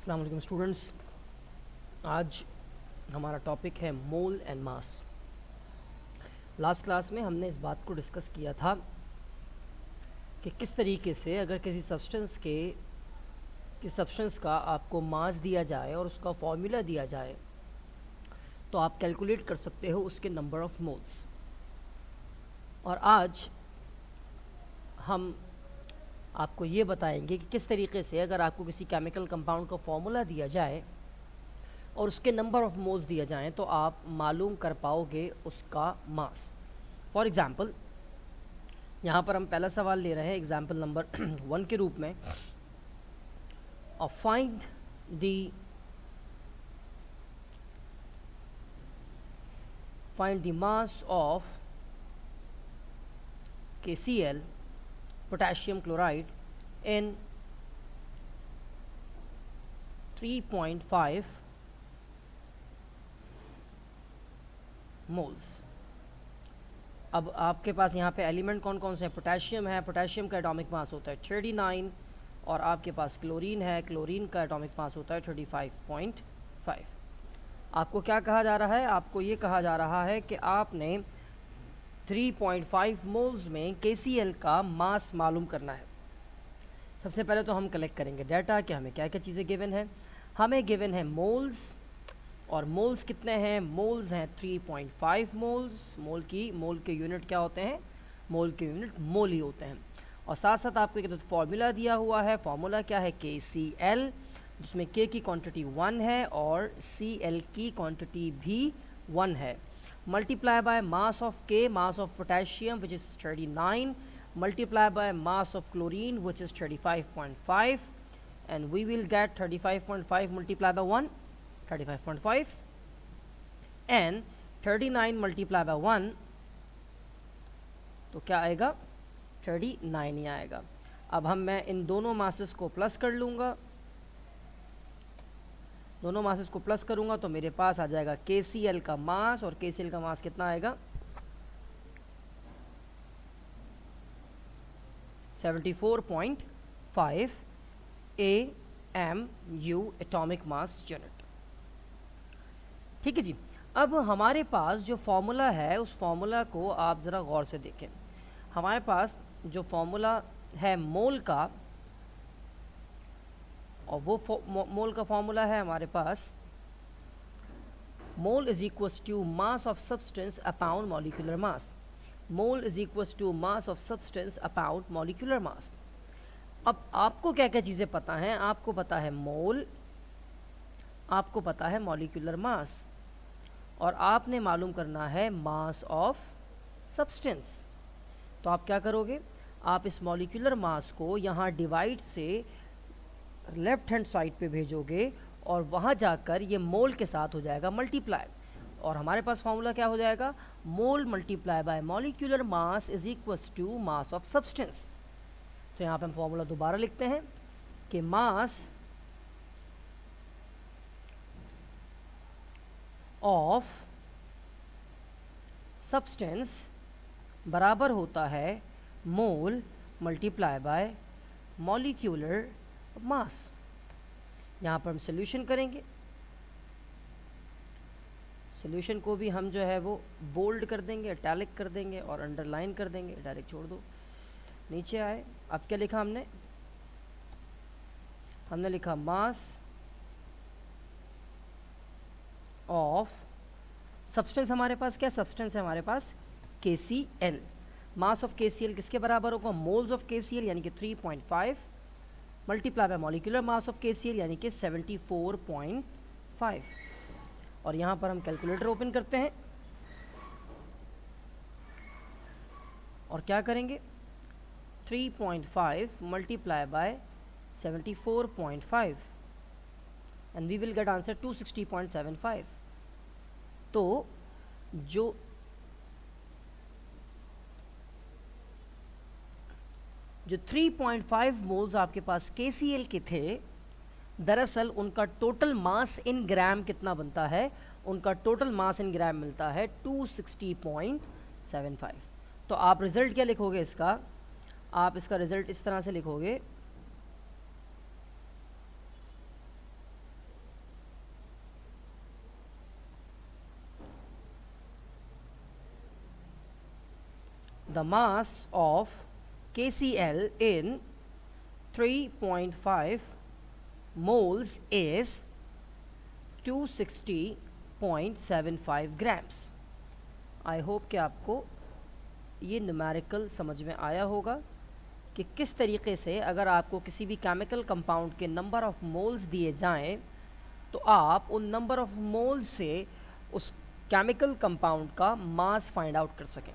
अस्सलाम वालेकुम स्टूडेंट्स। आज हमारा टॉपिक है mole and mass. Last class में हमने इस बात को डिस्कस किया था कि किस तरीके से अगर किसी सब्सटेंस का आपको मास दिया जाए और उसका फॉर्मूला दिया जाए तो आप कैलकुलेट कर सकते हो उसके नंबर ऑफ़ मोल्स। और आज हम आपको ये बताएंगे कि किस तरीके से अगर आपको किसी केमिकल कंपाउंड का फॉर्मूला दिया जाए और उसके नंबर ऑफ़ मोल्स दिए जाएं तो आप मालूम कर पाओगे उसका मास। फॉर एग्ज़ाम्पल यहाँ पर हम पहला सवाल ले रहे हैं एग्जाम्पल नंबर 1 के रूप में। और find the mass of KCl potassium chloride in 3.5 moles. अब आपके पास यहाँ पे एलिमेंट कौन कौन से हैं? पोटेशियम है, पोटेशियम का एटॉमिक मास होता है 39, और आपके पास क्लोरीन है, क्लोरीन का एटॉमिक मास होता है 35.5। आपको क्या कहा जा रहा है? आपको ये कहा जा रहा है कि आपने 3.5 मोल्स में KCl का मास मालूम करना है। सबसे पहले तो हम कलेक्ट करेंगे डाटा कि हमें क्या क्या चीज़ें गिवन है। हमें गिवन है मोल्स, और मोल्स कितने हैं? मोल्स हैं 3.5 मोल्स। मोल के यूनिट क्या होते हैं? मोल के यूनिट मोल ही होते हैं। और साथ साथ आपको एक फॉर्मूला दिया हुआ है। फॉर्मूला क्या है? KCl, जिसमें K की क्वांटिटी 1 है और Cl की क्वांटिटी भी 1 है। Multiply by mass of K, mass of potassium which is 39, multiply by mass of chlorine which is 35.5, and we will get 35.5 multiplied by 1, 35.5, and 39 multiplied by 1 तो क्या आएगा? 39 ही आएगा। अब मैं इन दोनों मासेस को प्लस कर लूँगा। दोनों मासेस को प्लस करूँगा तो मेरे पास आ जाएगा KCl का मास, और KCl का मास कितना आएगा? 74.5 AMU एटॉमिक मास यूनिट। ठीक है जी। अब हमारे पास जो फॉर्मूला है उस फॉर्मूला को आप ज़रा गौर से देखें। हमारे पास जो फॉर्मूला है मोल का, और वो मोल का फॉर्मूला है हमारे पास mole is equals to mass of substance upon molecular mass. Mole is equals to mass of substance upon molecular mass. अब आपको क्या क्या चीज़ें पता हैं? आपको पता है मोल, आपको पता है मॉलिक्यूलर मास, और आपने मालूम करना है मास ऑफ सब्सटेंस। तो आप क्या करोगे? आप इस मॉलिक्यूलर मास को यहाँ डिवाइड से लेफ्ट हैंड साइड पे भेजोगे और वहाँ जाकर ये मोल के साथ हो जाएगा मल्टीप्लाई, और हमारे पास फॉर्मूला क्या हो जाएगा? Mole multiply by molecular mass is equals to mass of substance. तो यहाँ पे हम फॉर्मूला दोबारा लिखते हैं कि मास ऑफ सब्सटेंस बराबर होता है मोल मल्टीप्लाई बाय मॉलिक्यूलर मास। यहाँ पर हम सोल्यूशन करेंगे। सोल्यूशन को भी हम जो है वो बोल्ड कर देंगे, इटैलिक कर देंगे और अंडरलाइन कर देंगे। इटैलिक छोड़ दो, नीचे आए। अब क्या लिखा हमने? हमने लिखा मास ऑफ सब्सटेंस। हमारे पास क्या सब्सटेंस है? हमारे पास KCl। मास ऑफ KCl किसके बराबर होगा? मोल्स ऑफ KCl यानी कि 3.5 multiply by molecular mass of KCl यानी कि 74.5। और यहाँ पर हम कैलकुलेटर ओपन करते हैं और क्या करेंगे? 3.5 multiply by 74.5 and we will get answer 260.75। तो जो 3.5 मोल्स आपके पास KCl के थे, दरअसल उनका टोटल मास इन ग्राम कितना बनता है? उनका टोटल मास इन ग्राम मिलता है 260.75। तो आप रिजल्ट क्या लिखोगे इसका? आप इसका रिजल्ट इस तरह से लिखोगे the mass of KCl in 3.5 moles is 260.75 grams. I hope कि आपको ये न्यूमेरिकल समझ में आया होगा कि किस तरीके से अगर आपको किसी भी केमिकल कंपाउंड के नंबर ऑफ मोल्स दिए जाएं तो आप उन नंबर ऑफ मोल्स से उस केमिकल कंपाउंड का मास फाइंड आउट कर सकें।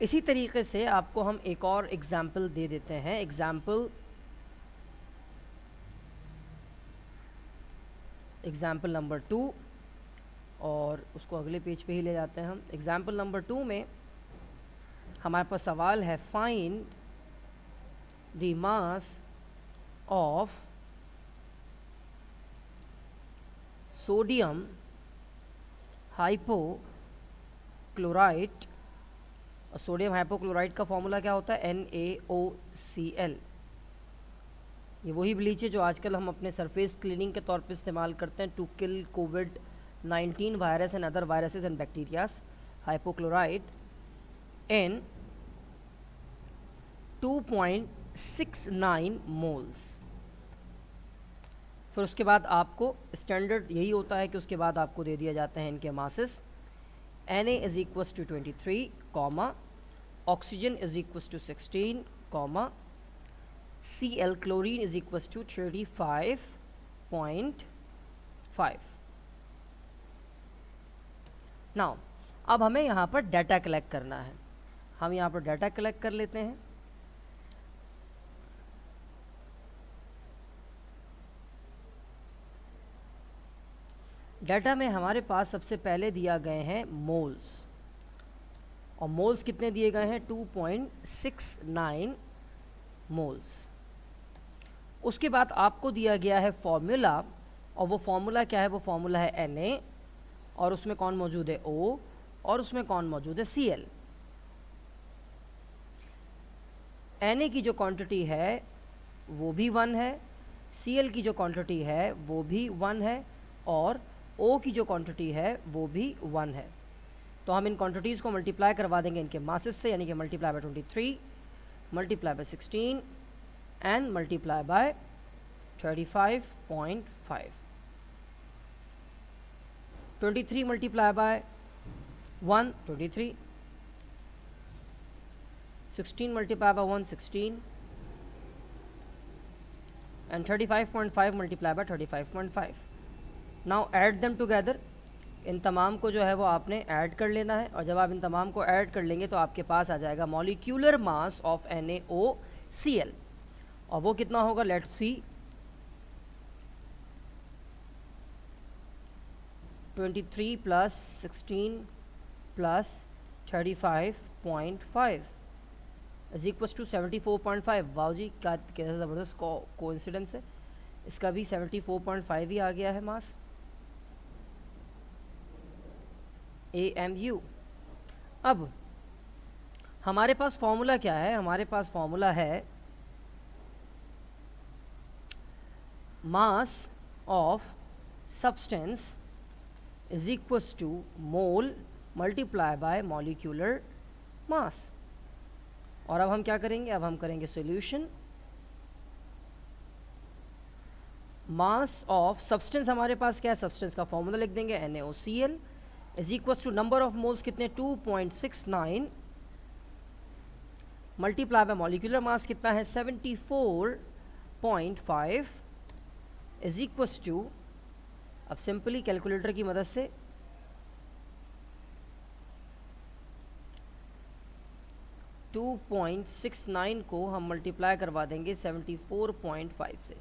इसी तरीके से आपको हम एक और एग्जाम्पल दे देते हैं। एग्जाम्पल नंबर 2, और उसको अगले पेज पे ही ले जाते हैं हम। एग्जाम्पल नंबर 2 में हमारे पास सवाल है, find the mass of sodium hypochlorite. Sodium hypochlorite का फॉर्मूला क्या होता है? NaOCl। ये वही ब्लीच है जो आजकल हम अपने सरफेस क्लीनिंग के तौर पे इस्तेमाल करते हैं टू किल कोविड-19 virus and other viruses and bacterias. Hypochlorite in 2.69 moles. फिर उसके बाद आपको स्टैंडर्ड यही होता है कि उसके बाद आपको दे दिया जाते हैं इनके masses. Na is equal to 23, oxygen is equal to 16, Cl chlorine is equal to 35.5। Now अब हमें यहाँ पर डाटा कलेक्ट करना है। हम यहाँ पर डाटा कलेक्ट कर लेते हैं। डाटा में हमारे पास सबसे पहले दिया गए हैं मोल्स, और मोल्स कितने दिए गए हैं? 2.69 मोल्स। उसके बाद आपको दिया गया है फॉर्मूला, और वो फॉर्मूला क्या है? वो फॉर्मूला है Na, और उसमें कौन मौजूद है? O, और उसमें कौन मौजूद है? Cl। Na की जो क्वांटिटी है वो भी 1 है, Cl की जो क्वांटिटी है वो भी 1 है, और O की जो क्वांटिटी है वो भी 1 है। तो हम इन क्वांटिटीज़ को मल्टीप्लाई करवा देंगे इनके मासेस से, यानी कि multiply by 23, multiply by 16 and multiply by 35.5। 23 multiply by 1, 23, 16 multiplied by 1, 16, and 35.5 multiplied by 35.5. Now add them together. इन तमाम को जो है वो आपने ऐड कर लेना है, और जब आप इन तमाम को ऐड कर लेंगे तो आपके पास आ जाएगा मॉलिक्यूलर मास ऑफ NaOCl, और वो कितना होगा? Let's see. 23 plus 16 plus 35.5 is equal to 74.5। Wow जी, क्या कैसा ज़बरदस्त कोइंसिडेंस है। इसका भी 74.5 ही आ गया है मास। AMU। अब हमारे पास फॉर्मूला क्या है? हमारे पास फॉर्मूला है mass of substance is equal to mole multiply by molecular mass. और अब हम क्या करेंगे? अब हम करेंगे सॉल्यूशन। मास ऑफ सब्सटेंस हमारे पास क्या है? सब्सटेंस का फॉर्मूला लिख देंगे, NaOCl is equal to number of moles कितने? 2.69, मल्टीप्लाई बाय मॉलिक्यूलर मास कितना है? 74.5 इज इक्वल टू, अब सिंपली कैलकुलेटर की मदद से 2.69 को हम मल्टीप्लाई करवा देंगे 74.5 से,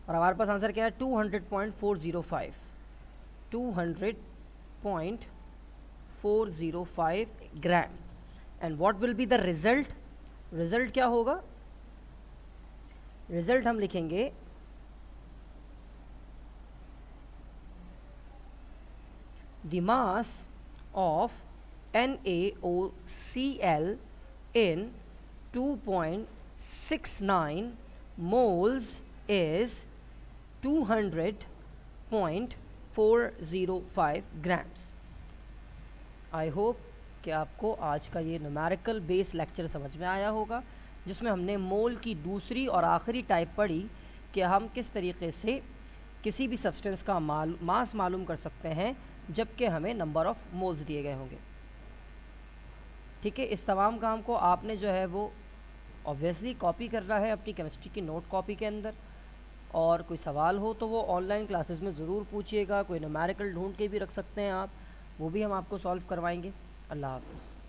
और हमारे पास आंसर क्या है? 200.405, 200.405 gram. And what will be the result? Result क्या होगा? रिजल्ट हम लिखेंगे the mass of NaOCl in 2.69 moles is 200.405 grams. I hope कि आपको आज का ये न्यूमेरिकल बेस लेक्चर समझ में आया होगा, जिसमें हमने मोल की दूसरी और आखिरी टाइप पढ़ी कि हम किस तरीके से किसी भी सब्सटेंस का मास मालूम कर सकते हैं जबकि हमें नंबर ऑफ़ मोल्स दिए गए होंगे। ठीक है, इस तमाम काम को आपने जो है वो ऑब्वियसली कॉपी करना है अपनी केमिस्ट्री की नोट कॉपी के अंदर, और कोई सवाल हो तो वो ऑनलाइन क्लासेस में ज़रूर पूछिएगा। कोई न्यूमेरिकल ढूंढ के भी रख सकते हैं आप, वो भी हम आपको सॉल्व करवाएंगे। अल्लाह हाफ़िज़।